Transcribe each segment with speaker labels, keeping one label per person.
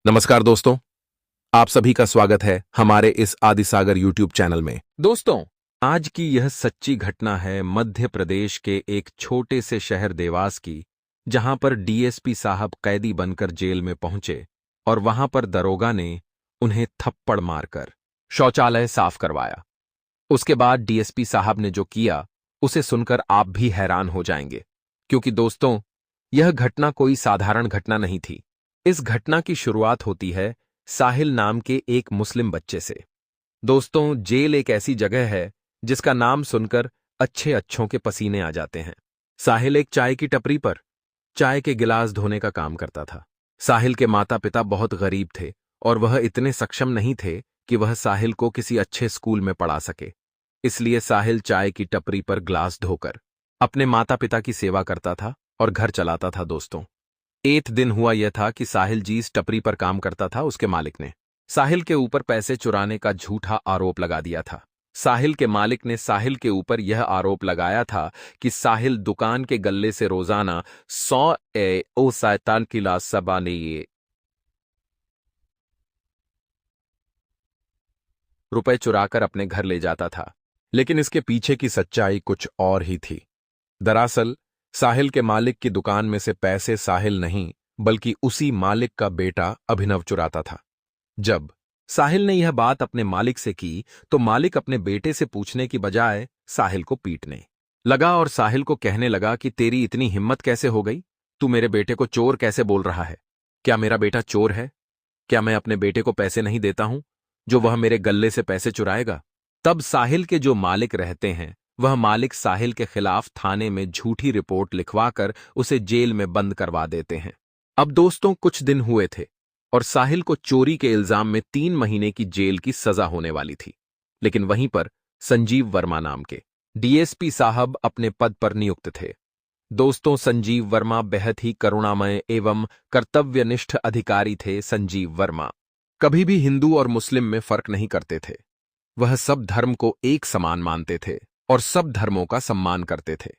Speaker 1: नमस्कार दोस्तों, आप सभी का स्वागत है हमारे इस आदिसागर यूट्यूब चैनल में। दोस्तों, आज की यह सच्ची घटना है मध्य प्रदेश के एक छोटे से शहर देवास की, जहां पर डीएसपी साहब कैदी बनकर जेल में पहुंचे और वहां पर दरोगा ने उन्हें थप्पड़ मारकर शौचालय साफ करवाया। उसके बाद डीएसपी साहब ने जो किया उसे सुनकर आप भी हैरान हो जाएंगे, क्योंकि दोस्तों, यह घटना कोई साधारण घटना नहीं थी। इस घटना की शुरुआत होती है साहिल नाम के एक मुस्लिम बच्चे से। दोस्तों, जेल एक ऐसी जगह है जिसका नाम सुनकर अच्छे अच्छों के पसीने आ जाते हैं। साहिल एक चाय की टपरी पर चाय के गिलास धोने का काम करता था। साहिल के माता पिता बहुत गरीब थे और वह इतने सक्षम नहीं थे कि वह साहिल को किसी अच्छे स्कूल में पढ़ा सके। इसलिए साहिल चाय की टपरी पर ग्लास धोकर अपने माता पिता की सेवा करता था और घर चलाता था। दोस्तों, एक दिन हुआ यह था कि साहिल जिस टपरी पर काम करता था उसके मालिक ने साहिल के ऊपर पैसे चुराने का झूठा आरोप लगा दिया था। साहिल के मालिक ने साहिल के ऊपर यह आरोप लगाया था कि साहिल दुकान के गल्ले से रोजाना 100 किला सबाने रुपए चुराकर अपने घर ले जाता था। लेकिन इसके पीछे की सच्चाई कुछ और ही थी। दरअसल साहिल के मालिक की दुकान में से पैसे साहिल नहीं बल्कि उसी मालिक का बेटा अभिनव चुराता था। जब साहिल ने यह बात अपने मालिक से की तो मालिक अपने बेटे से पूछने की बजाय साहिल को पीटने लगा और साहिल को कहने लगा कि तेरी इतनी हिम्मत कैसे हो गई? तू मेरे बेटे को चोर कैसे बोल रहा है? क्या मेरा बेटा चोर है? क्या मैं अपने बेटे को पैसे नहीं देता हूं जो वह मेरे गल्ले से पैसे चुराएगा? तब साहिल के जो मालिक रहते हैं वह मालिक साहिल के खिलाफ थाने में झूठी रिपोर्ट लिखवाकर उसे जेल में बंद करवा देते हैं। अब दोस्तों, कुछ दिन हुए थे और साहिल को चोरी के इल्जाम में 3 महीने की जेल की सजा होने वाली थी। लेकिन वहीं पर संजीव वर्मा नाम के डीएसपी साहब अपने पद पर नियुक्त थे। दोस्तों, संजीव वर्मा बेहद ही करुणामय एवं कर्तव्यनिष्ठ अधिकारी थे। संजीव वर्मा कभी भी हिंदू और मुस्लिम में फर्क नहीं करते थे। वह सब धर्म को एक समान मानते थे और सब धर्मों का सम्मान करते थे।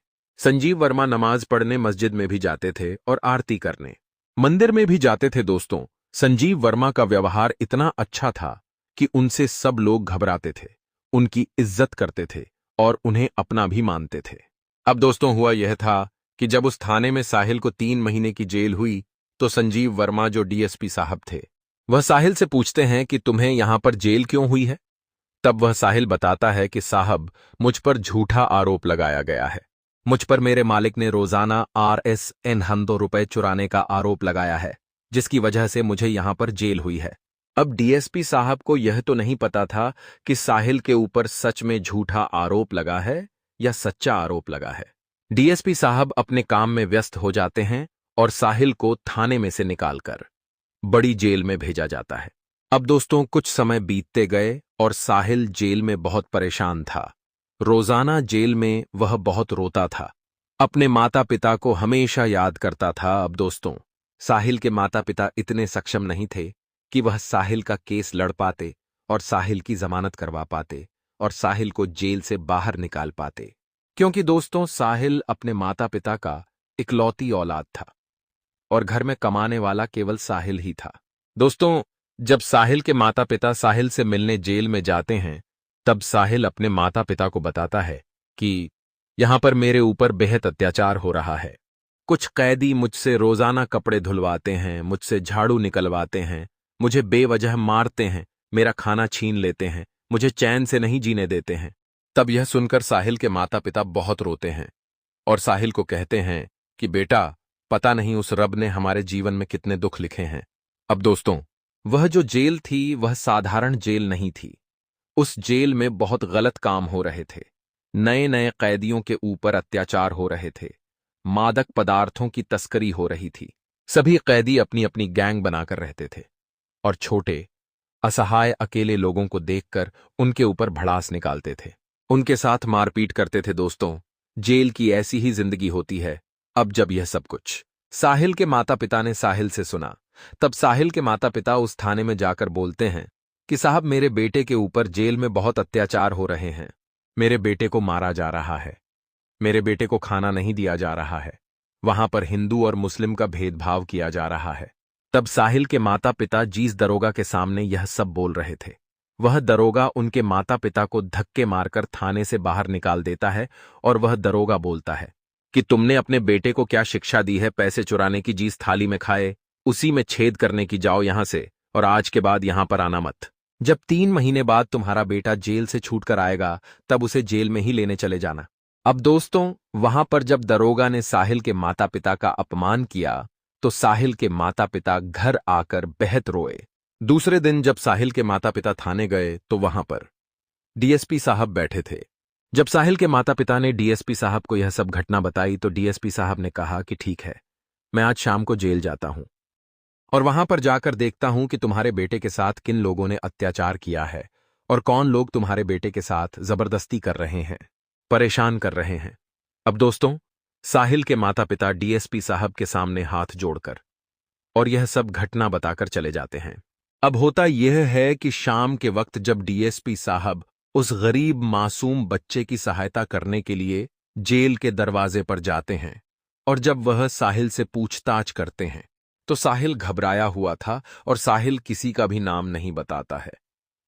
Speaker 1: संजीव वर्मा नमाज पढ़ने मस्जिद में भी जाते थे और आरती करने मंदिर में भी जाते थे। दोस्तों, संजीव वर्मा का व्यवहार इतना अच्छा था कि उनसे सब लोग घबराते थे, उनकी इज्जत करते थे और उन्हें अपना भी मानते थे। अब दोस्तों, हुआ यह था कि जब उस थाने में साहिल को 3 महीने की जेल हुई तो संजीव वर्मा जो डीएसपी साहब थे वह साहिल से पूछते हैं कि तुम्हें यहां पर जेल क्यों हुई है? तब वह साहिल बताता है कि साहब, मुझ पर झूठा आरोप लगाया गया है। मुझ पर मेरे मालिक ने रोजाना ₹100 चुराने का आरोप लगाया है, जिसकी वजह से मुझे यहां पर जेल हुई है। अब डीएसपी साहब को यह तो नहीं पता था कि साहिल के ऊपर सच में झूठा आरोप लगा है या सच्चा आरोप लगा है। डीएसपी साहब अपने काम में व्यस्त हो जाते हैं और साहिल को थाने में से निकालकर बड़ी जेल में भेजा जाता है। अब दोस्तों, कुछ समय बीतते गए और साहिल जेल में बहुत परेशान था। रोजाना जेल में वह बहुत रोता था, अपने माता पिता को हमेशा याद करता था। अब दोस्तों, साहिल के माता पिता इतने सक्षम नहीं थे कि वह साहिल का केस लड़ पाते और साहिल की जमानत करवा पाते और साहिल को जेल से बाहर निकाल पाते, क्योंकि दोस्तों, साहिल अपने माता पिता का इकलौती औलाद था और घर में कमाने वाला केवल साहिल ही था। दोस्तों, जब साहिल के माता पिता साहिल से मिलने जेल में जाते हैं तब साहिल अपने माता पिता को बताता है कि यहां पर मेरे ऊपर बेहद अत्याचार हो रहा है। कुछ कैदी मुझसे रोजाना कपड़े धुलवाते हैं, मुझसे झाड़ू निकलवाते हैं, मुझे बेवजह मारते हैं, मेरा खाना छीन लेते हैं, मुझे चैन से नहीं जीने देते हैं। तब यह सुनकर साहिल के माता पिता बहुत रोते हैं और साहिल को कहते हैं कि बेटा, पता नहीं उस रब ने हमारे जीवन में कितने दुख लिखे हैं। अब दोस्तों, वह जो जेल थी वह साधारण जेल नहीं थी। उस जेल में बहुत गलत काम हो रहे थे। नए नए कैदियों के ऊपर अत्याचार हो रहे थे। मादक पदार्थों की तस्करी हो रही थी। सभी कैदी अपनी अपनी गैंग बनाकर रहते थे और छोटे असहाय अकेले लोगों को देखकर उनके ऊपर भड़ास निकालते थे, उनके साथ मारपीट करते थे। दोस्तों, जेल की ऐसी ही जिंदगी होती है। अब जब यह सब कुछ साहिल के माता पिता ने साहिल से सुना तब साहिल के माता पिता उस थाने में जाकर बोलते हैं कि साहब, मेरे बेटे के ऊपर जेल में बहुत अत्याचार हो रहे हैं। मेरे बेटे को मारा जा रहा है, मेरे बेटे को खाना नहीं दिया जा रहा है, वहां पर हिंदू और मुस्लिम का भेदभाव किया जा रहा है। तब साहिल के माता पिता जिस दरोगा के सामने यह सब बोल रहे थे, वह दरोगा उनके माता पिता को धक्के मारकर थाने से बाहर निकाल देता है और वह दरोगा बोलता है कि तुमने अपने बेटे को क्या शिक्षा दी है? पैसे चुराने की जिस थाली में खाए उसी में छेद करने की, जाओ यहां से और आज के बाद यहां पर आना मत। जब 3 महीने बाद तुम्हारा बेटा जेल से छूटकर आएगा तब उसे जेल में ही लेने चले जाना। अब दोस्तों, वहां पर जब दरोगा ने साहिल के माता पिता का अपमान किया तो साहिल के माता पिता घर आकर बेहद रोए। दूसरे दिन जब साहिल के माता पिता थाने गए तो वहां पर डीएसपी साहब बैठे थे। जब साहिल के माता पिता ने डीएसपी साहब को यह सब घटना बताई तो डीएसपी साहब ने कहा कि ठीक है, मैं आज शाम को जेल जाता हूं और वहां पर जाकर देखता हूं कि तुम्हारे बेटे के साथ किन लोगों ने अत्याचार किया है और कौन लोग तुम्हारे बेटे के साथ जबरदस्ती कर रहे हैं, परेशान कर रहे हैं। अब दोस्तों, साहिल के माता पिता डीएसपी साहब के सामने हाथ जोड़कर और यह सब घटना बताकर चले जाते हैं। अब होता यह है कि शाम के वक्त जब डीएसपी साहब उस गरीब मासूम बच्चे की सहायता करने के लिए जेल के दरवाजे पर जाते हैं और जब वह साहिल से पूछताछ करते हैं तो साहिल घबराया हुआ था और साहिल किसी का भी नाम नहीं बताता है,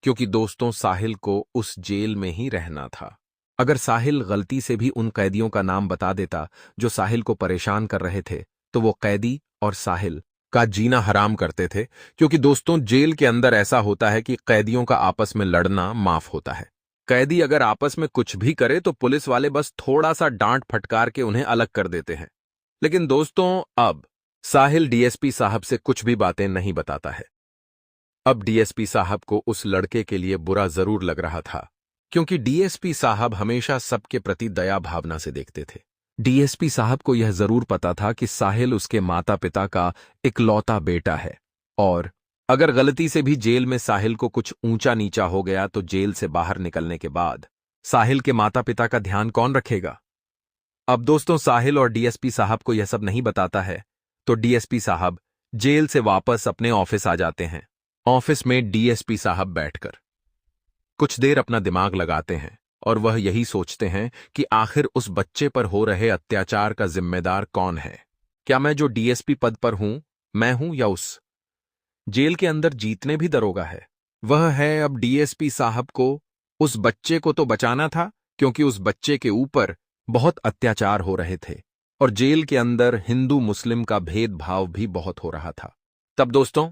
Speaker 1: क्योंकि दोस्तों साहिल को उस जेल में ही रहना था। अगर साहिल गलती से भी उन कैदियों का नाम बता देता जो साहिल को परेशान कर रहे थे तो वो कैदी और साहिल का जीना हराम करते थे, क्योंकि दोस्तों जेल के अंदर ऐसा होता है कि कैदियों का आपस में लड़ना माफ होता है। कैदी अगर आपस में कुछ भी करे तो पुलिस वाले बस थोड़ा सा डांट फटकार के उन्हें अलग कर देते हैं। लेकिन दोस्तों अब साहिल डीएसपी साहब से कुछ भी बातें नहीं बताता है। अब डीएसपी साहब को उस लड़के के लिए बुरा जरूर लग रहा था, क्योंकि डीएसपी साहब हमेशा सबके प्रति दया भावना से देखते थे। डीएसपी साहब को यह जरूर पता था कि साहिल उसके माता पिता का इकलौता बेटा है और अगर गलती से भी जेल में साहिल को कुछ ऊंचा नीचा हो गया तो जेल से बाहर निकलने के बाद साहिल के माता पिता का ध्यान कौन रखेगा। अब दोस्तों साहिल और डीएसपी साहब को यह सब नहीं बताता है तो डीएसपी साहब जेल से वापस अपने ऑफिस आ जाते हैं। ऑफिस में डीएसपी साहब बैठकर कुछ देर अपना दिमाग लगाते हैं और वह यही सोचते हैं कि आखिर उस बच्चे पर हो रहे अत्याचार का जिम्मेदार कौन है। क्या मैं जो डीएसपी पद पर हूं, मैं हूं या उस जेल के अंदर जीतने भी दरोगा है वह है। अब डीएसपी साहब को उस बच्चे को तो बचाना था, क्योंकि उस बच्चे के ऊपर बहुत अत्याचार हो रहे थे और जेल के अंदर हिंदू मुस्लिम का भेदभाव भी बहुत हो रहा था। तब दोस्तों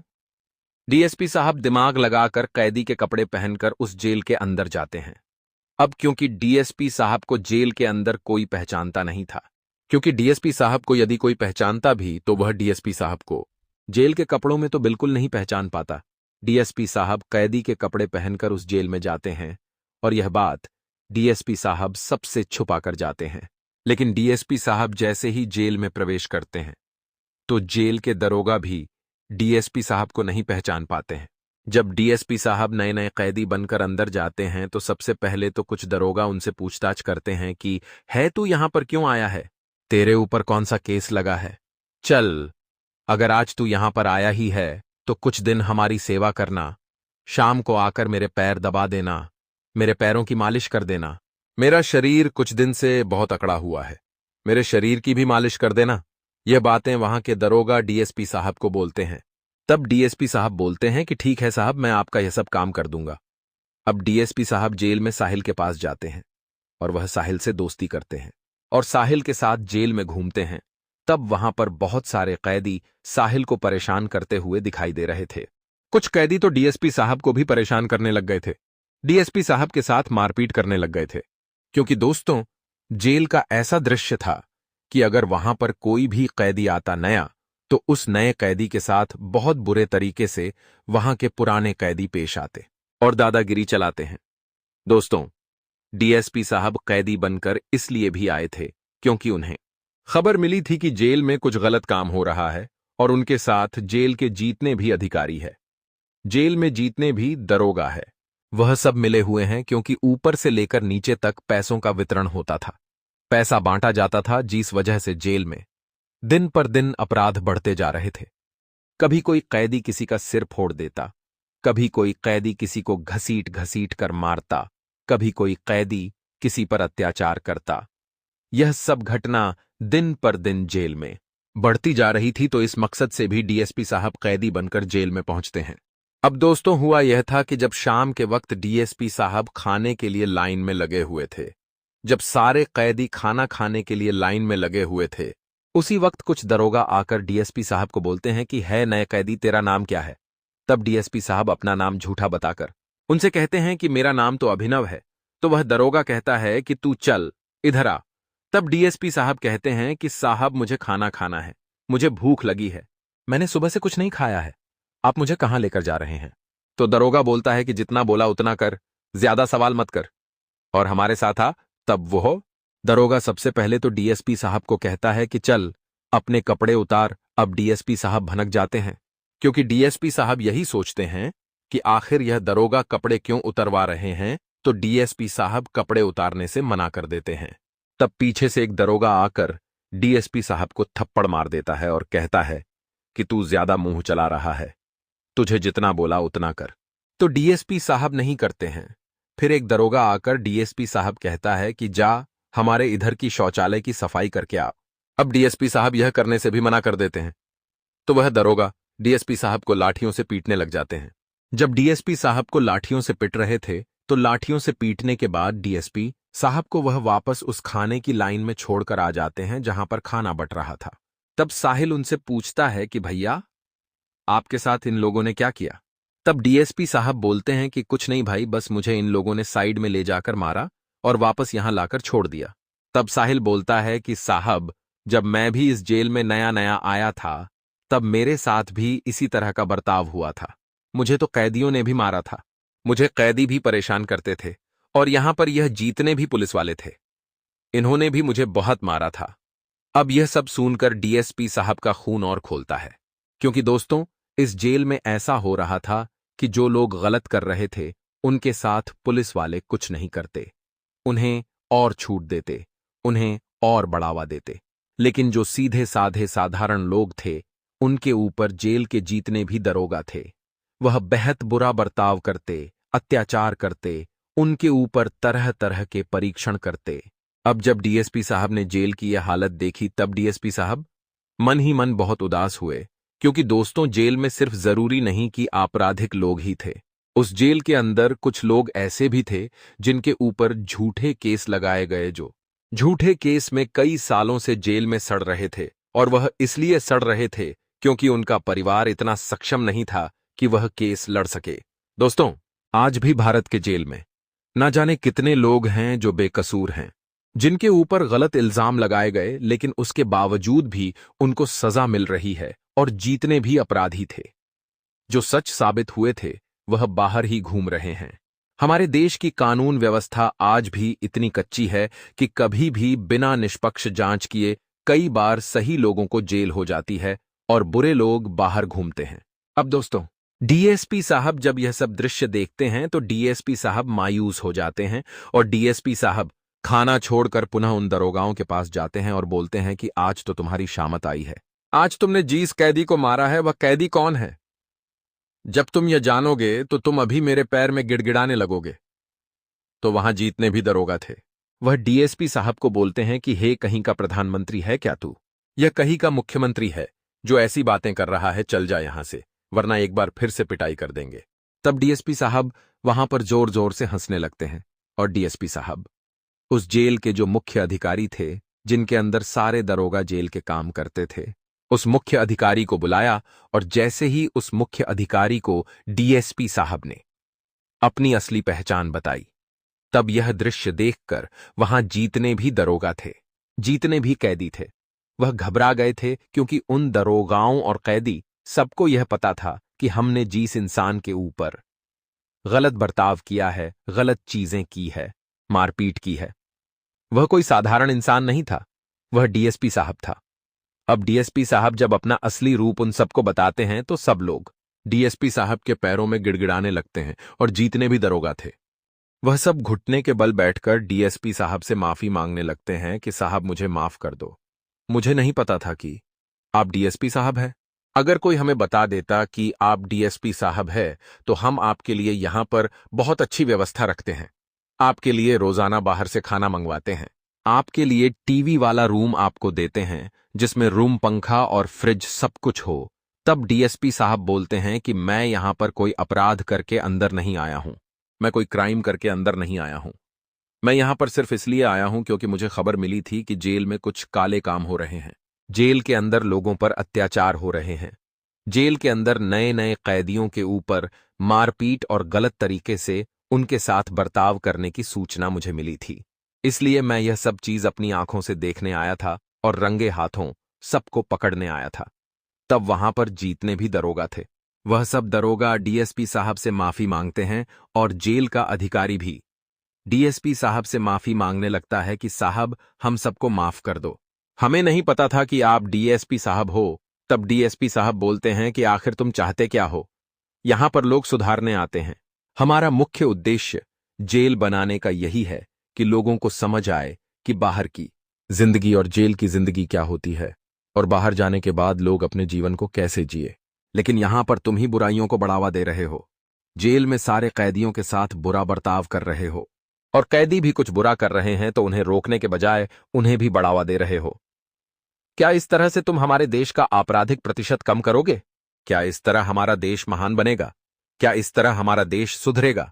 Speaker 1: डीएसपी साहब दिमाग लगाकर कैदी के कपड़े पहनकर उस जेल के अंदर जाते हैं। अब क्योंकि डीएसपी साहब को जेल के अंदर कोई पहचानता नहीं था, क्योंकि डीएसपी साहब को यदि कोई पहचानता भी तो वह डीएसपी साहब को जेल के कपड़ों में तो बिल्कुल नहीं पहचान पाता। डीएसपी साहब कैदी के कपड़े पहनकर उस जेल में जाते हैं और यह बात डीएसपी साहब सबसे छुपा कर जाते हैं। लेकिन डीएसपी साहब जैसे ही जेल में प्रवेश करते हैं तो जेल के दरोगा भी डीएसपी साहब को नहीं पहचान पाते हैं। जब डीएसपी साहब नए नए कैदी बनकर अंदर जाते हैं तो सबसे पहले तो कुछ दरोगा उनसे पूछताछ करते हैं कि है तू यहां पर क्यों आया है, तेरे ऊपर कौन सा केस लगा है, चल अगर आज तू यहां पर आया ही है तो कुछ दिन हमारी सेवा करना, शाम को आकर मेरे पैर दबा देना, मेरे पैरों की मालिश कर देना, मेरा शरीर कुछ दिन से बहुत अकड़ा हुआ है, मेरे शरीर की भी मालिश कर देना। यह बातें वहां के दरोगा डीएसपी साहब को बोलते हैं। तब डीएसपी साहब बोलते हैं कि ठीक है साहब, मैं आपका यह सब काम कर दूंगा। अब डीएसपी साहब जेल में साहिल के पास जाते हैं और वह साहिल से दोस्ती करते हैं और साहिल के साथ जेल में घूमते हैं। तब वहां पर बहुत सारे कैदी साहिल को परेशान करते हुए दिखाई दे रहे थे। कुछ कैदी तो डीएसपी साहब को भी परेशान करने लग गए थे, डीएसपी साहब के साथ मारपीट करने लग गए थे, क्योंकि दोस्तों जेल का ऐसा दृश्य था कि अगर वहां पर कोई भी कैदी आता नया तो उस नए कैदी के साथ बहुत बुरे तरीके से वहां के पुराने कैदी पेश आते और दादागिरी चलाते हैं। दोस्तों डीएसपी साहब कैदी बनकर इसलिए भी आए थे क्योंकि उन्हें खबर मिली थी कि जेल में कुछ गलत काम हो रहा है और उनके साथ जेल के जीतने भी अधिकारी है, जेल में जीतने भी दरोगा है, वह सब मिले हुए हैं, क्योंकि ऊपर से लेकर नीचे तक पैसों का वितरण होता था, पैसा बांटा जाता था, जिस वजह से जेल में दिन पर दिन अपराध बढ़ते जा रहे थे। कभी कोई कैदी किसी का सिर फोड़ देता, कभी कोई कैदी किसी को घसीट घसीट कर मारता, कभी कोई कैदी किसी पर अत्याचार करता। यह सब घटना दिन पर दिन जेल में बढ़ती जा रही थी तो इस मकसद से भी डीएसपी साहब कैदी बनकर जेल में पहुंचते हैं। अब दोस्तों हुआ यह था कि जब शाम के वक्त डीएसपी साहब खाने के लिए लाइन में लगे हुए थे, जब सारे कैदी खाना खाने के लिए लाइन में लगे हुए थे, उसी वक्त कुछ दरोगा आकर डीएसपी साहब को बोलते हैं कि है नए कैदी, तेरा नाम क्या है। तब डीएसपी साहब अपना नाम झूठा बताकर उनसे कहते हैं कि मेरा नाम तो अभिनव है। तो वह दरोगा कहता है कि तू चल इधर आ। तब डीएसपी साहब कहते हैं कि साहब मुझे खाना खाना है, मुझे भूख लगी है, मैंने सुबह से कुछ नहीं खाया है, आप मुझे कहां लेकर जा रहे हैं। तो दरोगा बोलता है कि जितना बोला उतना कर, ज्यादा सवाल मत कर, और हमारे साथ आ तब वो हो। दरोगा सबसे पहले तो डीएसपी साहब को कहता है कि चल अपने कपड़े उतार। अब डीएसपी साहब भनक जाते हैं, क्योंकि डीएसपी साहब यही सोचते हैं कि आखिर यह दरोगा कपड़े क्यों उतरवा रहे हैं, तो डीएसपी साहब कपड़े उतारने से मना कर देते हैं। तब पीछे से एक दरोगा आकर डीएसपी साहब को थप्पड़ मार देता है और कहता है कि तू ज्यादा मुंह चला रहा है, तुझे जितना बोला उतना कर। तो डीएसपी साहब नहीं करते हैं। फिर एक दरोगा आकर डीएसपी साहब कहता है कि जा हमारे इधर की शौचालय की सफाई करके आ। अब डीएसपी साहब यह करने से भी मना कर देते हैं। तो वह दरोगा डीएसपी साहब को लाठियों से पीटने लग जाते हैं। जब डीएसपी साहब को लाठियों से पिट रहे थे तो लाठियों से पीटने के बाद डीएसपी साहब को वह वापस उस खाने की लाइन में छोड़कर आ जाते हैं जहां पर खाना बट रहा था। तब साहिल उनसे पूछता है कि भैया आपके साथ इन लोगों ने क्या किया। तब डीएसपी साहब बोलते हैं कि कुछ नहीं भाई, बस मुझे इन लोगों ने साइड में ले जाकर मारा और वापस यहां लाकर छोड़ दिया। तब साहिल बोलता है कि साहब जब मैं भी इस जेल में नया नया आया था तब मेरे साथ भी इसी तरह का बर्ताव हुआ था, मुझे तो कैदियों ने भी मारा था, मुझे कैदी भी परेशान करते थे, और यहां पर यह जीतने भी पुलिस वाले थे, इन्होंने भी मुझे बहुत मारा था। अब यह सब सुनकर डीएसपी साहब का खून और खोलता है, क्योंकि दोस्तों इस जेल में ऐसा हो रहा था कि जो लोग गलत कर रहे थे उनके साथ पुलिस वाले कुछ नहीं करते, उन्हें और छूट देते, उन्हें और बढ़ावा देते। लेकिन जो सीधे साधे साधारण लोग थे उनके ऊपर जेल के जीतने भी दरोगा थे, वह बेहद बुरा बर्ताव करते, अत्याचार करते, उनके ऊपर तरह तरह के परीक्षण करते। अब जब डीएसपी साहब ने जेल की यह हालत देखी तब डीएसपी साहब मन ही मन बहुत उदास हुए, क्योंकि दोस्तों जेल में सिर्फ जरूरी नहीं कि आपराधिक लोग ही थे, उस जेल के अंदर कुछ लोग ऐसे भी थे जिनके ऊपर झूठे केस लगाए गए, जो झूठे केस में कई सालों से जेल में सड़ रहे थे, और वह इसलिए सड़ रहे थे क्योंकि उनका परिवार इतना सक्षम नहीं था कि वह केस लड़ सके। दोस्तों आज भी भारत के जेल में ना जाने कितने लोग हैं जो बेकसूर हैं, जिनके ऊपर गलत इल्जाम लगाए गए लेकिन उसके बावजूद भी उनको सजा मिल रही है, और जीतने भी अपराधी थे। जो सच साबित हुए थे वह बाहर ही घूम रहे हैं। हमारे देश की कानून व्यवस्था आज भी इतनी कच्ची है कि कभी भी बिना निष्पक्ष जांच किए कई बार सही लोगों को जेल हो जाती है और बुरे लोग बाहर घूमते हैं। अब दोस्तों डीएसपी साहब जब यह सब दृश्य देखते हैं तो डीएसपी साहब मायूस हो जाते हैं, और डीएसपी साहब खाना छोड़कर पुनः उन दरोगाओं के पास जाते हैं और बोलते हैं कि आज तो तुम्हारी शामत आई है, आज तुमने जिस कैदी को मारा है वह कैदी कौन है, जब तुम यह जानोगे तो तुम अभी मेरे पैर में गिड़गिड़ाने लगोगे। तो वहां जीतने भी दरोगा थे, वह डीएसपी साहब को बोलते हैं कि हे कहीं का प्रधानमंत्री है क्या तू, यह कहीं का मुख्यमंत्री है जो ऐसी बातें कर रहा है, चल जा यहां से वरना एक बार फिर से पिटाई कर देंगे। तब डीएसपी साहब वहां पर जोर जोर से हंसने लगते हैं, और डीएसपी साहब उस जेल के जो मुख्य अधिकारी थे जिनके अंदर सारे दरोगा जेल के काम करते थे, उस मुख्य अधिकारी को बुलाया, और जैसे ही उस मुख्य अधिकारी को डीएसपी साहब ने अपनी असली पहचान बताई, तब यह दृश्य देखकर वहां जीतने भी दरोगा थे, जीतने भी कैदी थे, वह घबरा गए थे, क्योंकि उन दरोगाओं और कैदी सबको यह पता था कि हमने जिस इंसान के ऊपर गलत बर्ताव किया है, गलत चीजें की है, मारपीट की है, वह कोई साधारण इंसान नहीं था, वह डीएसपी साहब था। अब डीएसपी साहब जब अपना असली रूप उन सबको बताते हैं तो सब लोग डीएसपी साहब के पैरों में गिड़गिड़ाने लगते हैं, और जीतने भी दरोगा थे। वह सब घुटने के बल बैठकर डीएसपी साहब से माफी मांगने लगते हैं कि साहब मुझे माफ कर दो, मुझे नहीं पता था कि आप डीएसपी साहब हैं। अगर कोई हमें बता देता कि आप डीएसपी साहब है तो हम आपके लिए यहां पर बहुत अच्छी व्यवस्था रखते हैं, आपके लिए रोजाना बाहर से खाना मंगवाते हैं, आपके लिए टीवी वाला रूम आपको देते हैं जिसमें रूम पंखा और फ्रिज सब कुछ हो, तब डीएसपी साहब बोलते हैं कि मैं यहां पर कोई अपराध करके अंदर नहीं आया हूं। मैं कोई क्राइम करके अंदर नहीं आया हूं। मैं यहां पर सिर्फ इसलिए आया हूं क्योंकि मुझे खबर मिली थी कि जेल में कुछ काले काम हो रहे हैं। जेल के अंदर लोगों पर अत्याचार हो रहे हैं। जेल के अंदर नए नए कैदियों के ऊपर मारपीट और गलत तरीके से उनके साथ बर्ताव करने की सूचना मुझे मिली थी। इसलिए मैं यह सब चीज अपनी आंखों से देखने आया था और रंगे हाथों सबको पकड़ने आया था। तब वहां पर जीतने भी दरोगा थे। वह सब दरोगा डीएसपी साहब से माफी मांगते हैं और जेल का अधिकारी भी डीएसपी साहब से माफी मांगने लगता है कि साहब हम सबको माफ कर दो। हमें नहीं पता था कि आप डीएसपी साहब हो। तब डीएसपी साहब बोलते हैं कि आखिर तुम चाहते क्या हो? यहां पर लोग सुधारने आते हैं। हमारा मुख्य उद्देश्य जेल बनाने का यही है कि लोगों को समझ आए कि बाहर की जिंदगी और जेल की जिंदगी क्या होती है और बाहर जाने के बाद लोग अपने जीवन को कैसे जिए। लेकिन यहां पर तुम ही बुराइयों को बढ़ावा दे रहे हो। जेल में सारे कैदियों के साथ बुरा बर्ताव कर रहे हो और कैदी भी कुछ बुरा कर रहे हैं तो उन्हें रोकने के बजाय उन्हें भी बढ़ावा दे रहे हो। क्या इस तरह से तुम हमारे देश का आपराधिक प्रतिशत कम करोगे? क्या इस तरह हमारा देश महान बनेगा? क्या इस तरह हमारा देश सुधरेगा?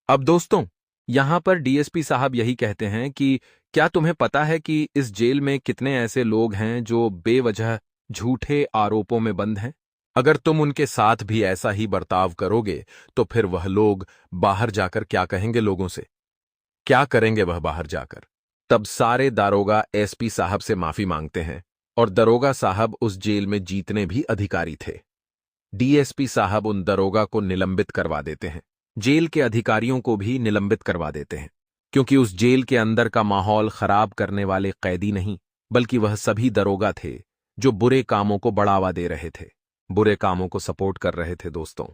Speaker 1: अब दोस्तों, यहां पर डीएसपी साहब यही कहते हैं कि क्या तुम्हें पता है कि इस जेल में कितने ऐसे लोग हैं जो बेवजह झूठे आरोपों में बंद हैं? अगर तुम उनके साथ भी ऐसा ही बर्ताव करोगे तो फिर वह लोग बाहर जाकर क्या कहेंगे लोगों से? क्या करेंगे वह बाहर जाकर? तब सारे दारोगा एसपी साहब से माफी मांगते हैं और दरोगा साहब उस जेल में जीतने भी अधिकारी थे। डीएसपी साहब उन दरोगा को निलंबित करवा देते हैं। जेल के अधिकारियों को भी निलंबित करवा देते हैं, क्योंकि उस जेल के अंदर का माहौल खराब करने वाले कैदी नहीं, बल्कि वह सभी दरोगा थे जो बुरे कामों को बढ़ावा दे रहे थे, बुरे कामों को सपोर्ट कर रहे थे। दोस्तों,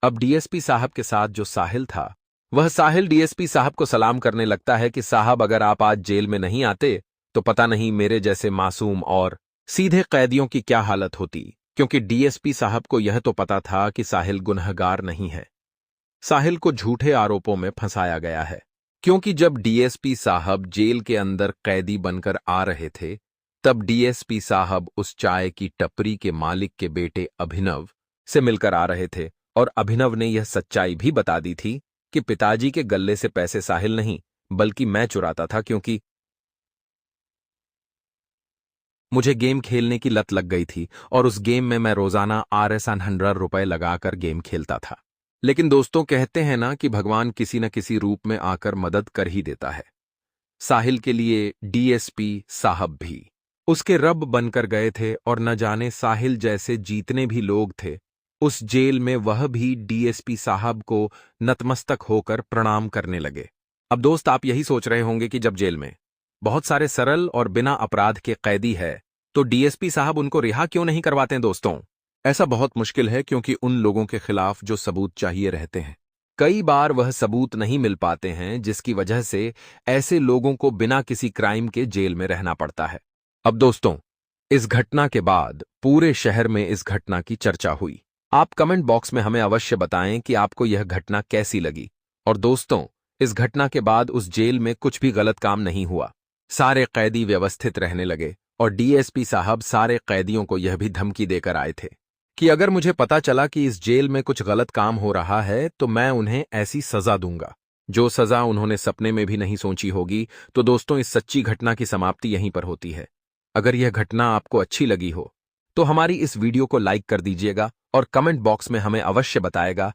Speaker 1: अब डीएसपी साहब के साथ जो साहिल था, वह साहिल डीएसपी साहब को सलाम करने लगता है कि साहब अगर आप आज जेल में नहीं आते तो पता नहीं मेरे जैसे मासूम और सीधे कैदियों की क्या हालत होती, क्योंकि डीएसपी साहब को यह तो पता था कि साहिल गुनहगार नहीं है। साहिल को झूठे आरोपों में फंसाया गया है, क्योंकि जब डीएसपी साहब जेल के अंदर कैदी बनकर आ रहे थे, तब डीएसपी साहब उस चाय की टपरी के मालिक के बेटे अभिनव से मिलकर आ रहे थे और अभिनव ने यह सच्चाई भी बता दी थी कि पिताजी के गल्ले से पैसे साहिल नहीं बल्कि मैं चुराता था, क्योंकि मुझे गेम खेलने की लत लग गई थी और उस गेम में मैं रोजाना ₹100 लगाकर गेम खेलता था। लेकिन दोस्तों, कहते हैं ना कि भगवान किसी न किसी रूप में आकर मदद कर ही देता है। साहिल के लिए डीएसपी साहब भी उसके रब बनकर गए थे और न जाने साहिल जैसे जितने भी लोग थे उस जेल में, वह भी डीएसपी साहब को नतमस्तक होकर प्रणाम करने लगे। अब दोस्त, आप यही सोच रहे होंगे कि जब जेल में बहुत सारे सरल और बिना अपराध के कैदी है तो डीएसपी साहब उनको रिहा क्यों नहीं करवाते? दोस्तों, ऐसा बहुत मुश्किल है, क्योंकि उन लोगों के खिलाफ जो सबूत चाहिए रहते हैं, कई बार वह सबूत नहीं मिल पाते हैं, जिसकी वजह से ऐसे लोगों को बिना किसी क्राइम के जेल में रहना पड़ता है। अब दोस्तों, इस घटना के बाद पूरे शहर में इस घटना की चर्चा हुई। आप कमेंट बॉक्स में हमें अवश्य बताएं कि आपको यह घटना कैसी लगी। और दोस्तों, इस घटना के बाद उस जेल में कुछ भी गलत काम नहीं हुआ। सारे कैदी व्यवस्थित रहने लगे और डीएसपी साहब सारे कैदियों को यह भी धमकी देकर आए थे कि अगर मुझे पता चला कि इस जेल में कुछ गलत काम हो रहा है तो मैं उन्हें ऐसी सजा दूंगा जो सजा उन्होंने सपने में भी नहीं सोची होगी। तो दोस्तों, इस सच्ची घटना की समाप्ति यहीं पर होती है। अगर यह घटना आपको अच्छी लगी हो तो हमारी इस वीडियो को लाइक कर दीजिएगा और कमेंट बॉक्स में हमें अवश्य बताएगा